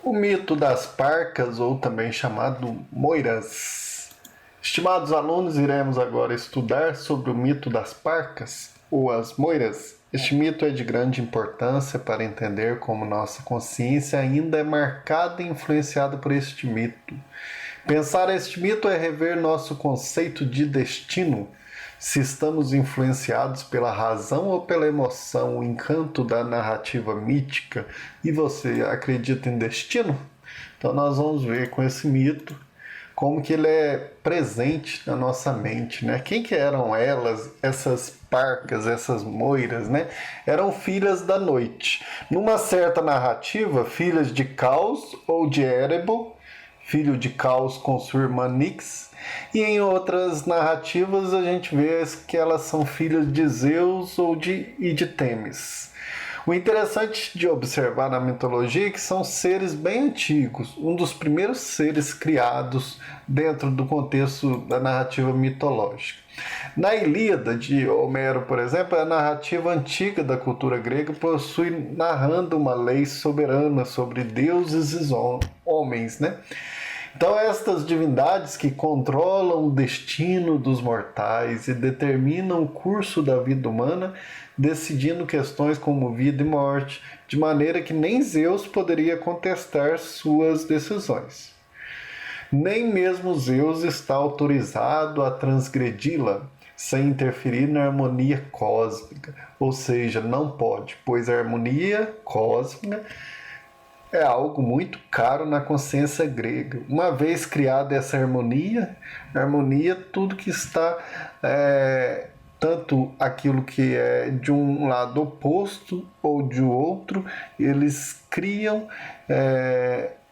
O mito das parcas, ou também chamado moiras. Estimados alunos, iremos agora estudar sobre o mito das parcas, ou as moiras. Este mito é de grande importância para entender como nossa consciência ainda é marcada e influenciada por este mito. Pensar este mito é rever nosso conceito de destino, se estamos influenciados pela razão ou pela emoção, o encanto da narrativa mítica. E você acredita em destino? Então nós vamos ver com esse mito como que ele é presente na nossa mente, né? Quem que eram elas, essas parcas, essas moiras, né? Eram filhas da noite. Numa certa narrativa, filhas de Caos ou de Erebor, filho de Caos com sua irmã Nix, e em outras narrativas a gente vê que elas são filhas de Zeus e de Temis. O interessante de observar na mitologia é que são seres bem antigos, um dos primeiros seres criados dentro do contexto da narrativa mitológica. Na Ilíada de Homero, por exemplo, a narrativa antiga da cultura grega possui narrando uma lei soberana sobre deuses e homens, né? Então, estas divindades que controlam o destino dos mortais e determinam o curso da vida humana, decidindo questões como vida e morte, de maneira que nem Zeus poderia contestar suas decisões. Nem mesmo Zeus está autorizado a transgredi-la, sem interferir na harmonia cósmica, ou seja, não pode, pois a harmonia cósmica é algo muito caro na consciência grega. Uma vez criada essa harmonia, tudo que está, tanto aquilo que é de um lado oposto ou de outro, eles criam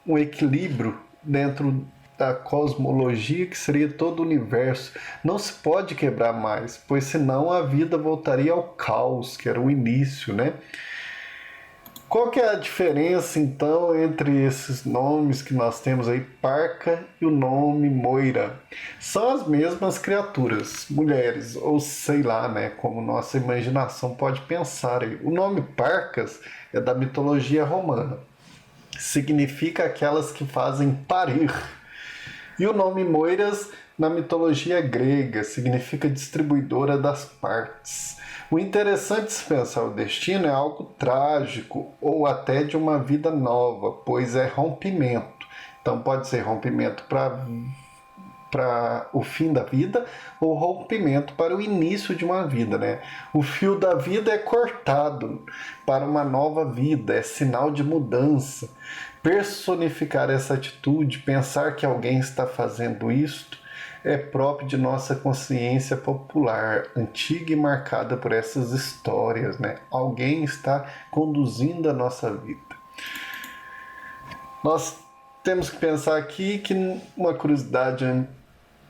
um equilíbrio dentro da cosmologia, que seria todo o universo. Não se pode quebrar mais, pois senão a vida voltaria ao caos, que era o início, né? Qual que é a diferença, então, entre esses nomes que nós temos aí, Parca e o nome Moira? São as mesmas criaturas, mulheres, ou sei lá, né, como nossa imaginação pode pensar aí. O nome Parcas é da mitologia romana. Significa aquelas que fazem parir. E o nome Moiras, na mitologia grega, significa distribuidora das partes. O interessante de se pensar o destino é algo trágico ou até de uma vida nova, pois é rompimento. Então pode ser rompimento para o fim da vida ou rompimento para o início de uma vida, né? O fio da vida é cortado para uma nova vida, é sinal de mudança. Personificar essa atitude, pensar que alguém está fazendo isto, é próprio de nossa consciência popular, antiga e marcada por essas histórias, né? Alguém está conduzindo a nossa vida. Nós temos que pensar aqui que uma curiosidade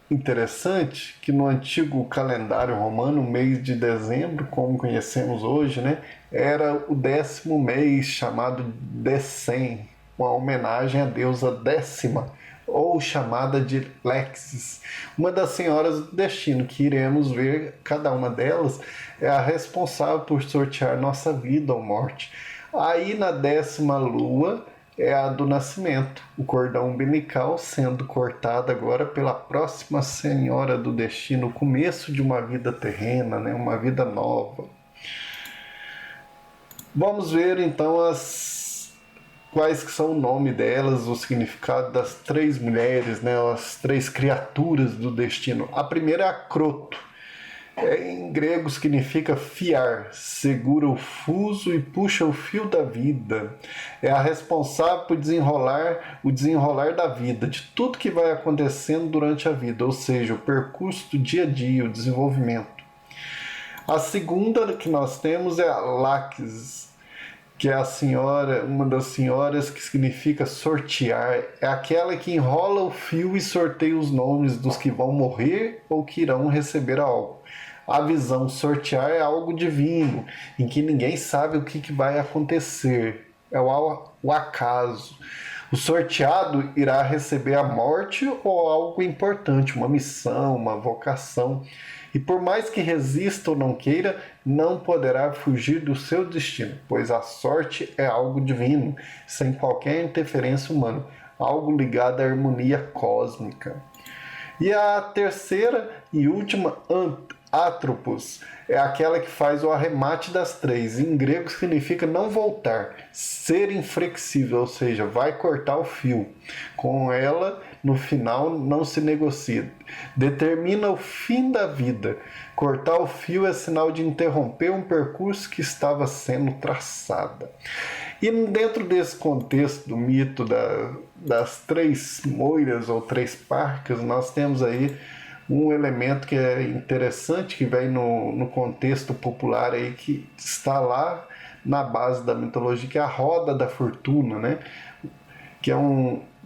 interessante, que no antigo calendário romano, o mês de dezembro, como conhecemos hoje, né, era o 10º mês, chamado Decem, uma homenagem à deusa décima, ou chamada de Lexis, uma das senhoras do destino, que iremos ver. Cada uma delas é a responsável por sortear nossa vida ou morte. Aí na 10ª lua é a do nascimento, o cordão umbilical sendo cortado agora pela próxima senhora do destino, o começo de uma vida terrena, né? Uma vida nova. Vamos ver então quais que são o nome delas, o significado das 3 mulheres, né, as 3 criaturas do destino. A primeira é a Croto. Em grego significa fiar, segura o fuso e puxa o fio da vida. É a responsável por o desenrolar da vida, de tudo que vai acontecendo durante a vida, ou seja, o percurso do dia a dia, o desenvolvimento. A segunda que nós temos é a Laques, que é uma das senhoras, que significa sortear. É aquela que enrola o fio e sorteia os nomes dos que vão morrer ou que irão receber algo. A visão sortear é algo divino, em que ninguém sabe o que vai acontecer. É o acaso. O sorteado irá receber a morte ou algo importante, uma missão, uma vocação. E por mais que resista ou não queira, não poderá fugir do seu destino, pois a sorte é algo divino, sem qualquer interferência humana, algo ligado à harmonia cósmica. E a terceira e última, Atropos, é aquela que faz o arremate das três. Em grego significa não voltar, ser inflexível, ou seja, vai cortar o fio. Com ela, no final, não se negocia. Determina o fim da vida. Cortar o fio é sinal de interromper um percurso que estava sendo traçado. E dentro desse contexto do mito das três moiras ou três parcas, nós temos aí um elemento que é interessante, que vem no contexto popular aí, que está lá na base da mitologia, que é a roda da fortuna, né?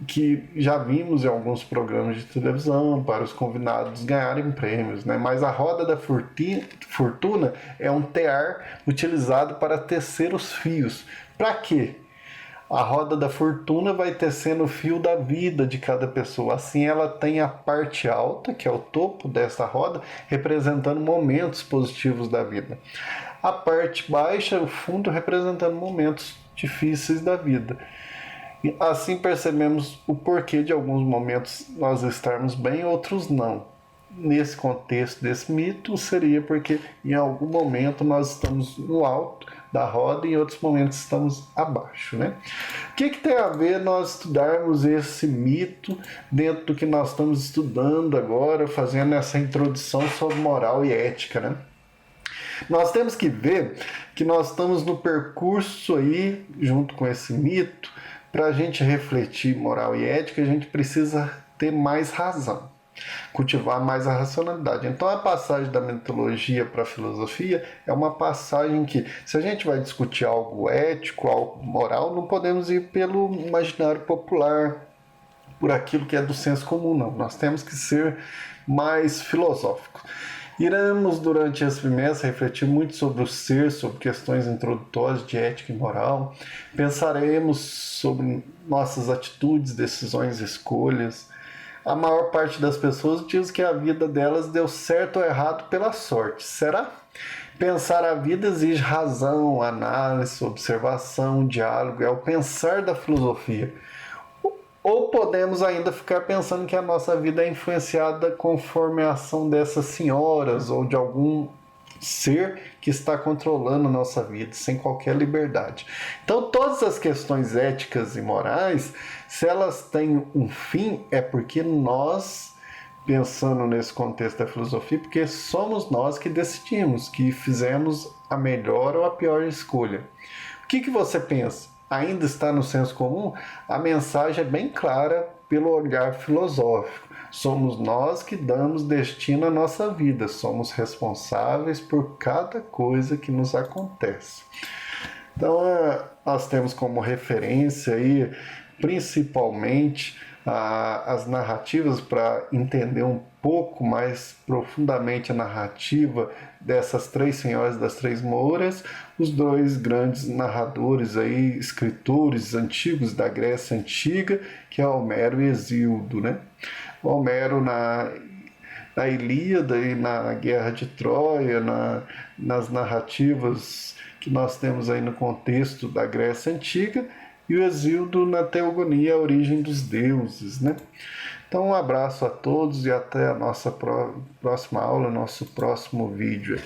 Que já vimos em alguns programas de televisão para os convidados ganharem prêmios, né? Mas a roda da fortuna é um tear utilizado para tecer os fios. Para quê? A roda da fortuna vai tecendo o fio da vida de cada pessoa. Assim ela tem a parte alta, que é o topo dessa roda, representando momentos positivos da vida. A parte baixa, o fundo, representando momentos difíceis da vida. E assim percebemos o porquê de alguns momentos nós estarmos bem, outros não. Nesse contexto desse mito, seria porque em algum momento nós estamos no alto da roda e em outros momentos estamos abaixo, né? O que tem a ver nós estudarmos esse mito dentro do que nós estamos estudando agora, fazendo essa introdução sobre moral e ética, né? Nós temos que ver que nós estamos no percurso aí, junto com esse mito, para a gente refletir moral e ética, a gente precisa ter mais razão, cultivar mais a racionalidade. Então a passagem da mitologia para a filosofia é uma passagem que, se a gente vai discutir algo ético, algo moral, não podemos ir pelo imaginário popular, por aquilo que é do senso comum, não. Nós temos que ser mais filosóficos. Iremos, durante esse trimestre, refletir muito sobre o ser, sobre questões introdutórias de ética e moral. Pensaremos sobre nossas atitudes, decisões e escolhas. A maior parte das pessoas diz que a vida delas deu certo ou errado pela sorte. Será? Pensar a vida exige razão, análise, observação, diálogo. É o pensar da filosofia. Ou podemos ainda ficar pensando que a nossa vida é influenciada conforme a ação dessas senhoras ou de algum ser que está controlando a nossa vida sem qualquer liberdade. Então, todas as questões éticas e morais, se elas têm um fim, é porque nós, pensando nesse contexto da filosofia, porque somos nós que decidimos, que fizemos a melhor ou a pior escolha. O que você pensa? Ainda está no senso comum? A mensagem é bem clara pelo olhar filosófico. Somos nós que damos destino à nossa vida, somos responsáveis por cada coisa que nos acontece. Então, nós temos como referência aí, principalmente, as narrativas para entender um pouco mais profundamente a narrativa dessas três senhoras das três mouras, os dois grandes narradores aí, escritores antigos da Grécia Antiga, que é Homero e Hesíodo, né? Homero na Ilíada e na Guerra de Troia, nas narrativas que nós temos aí no contexto da Grécia Antiga, e o Hesíodo na Teogonia, a origem dos deuses, né? Então, um abraço a todos e até a nossa próxima aula, nosso próximo vídeo.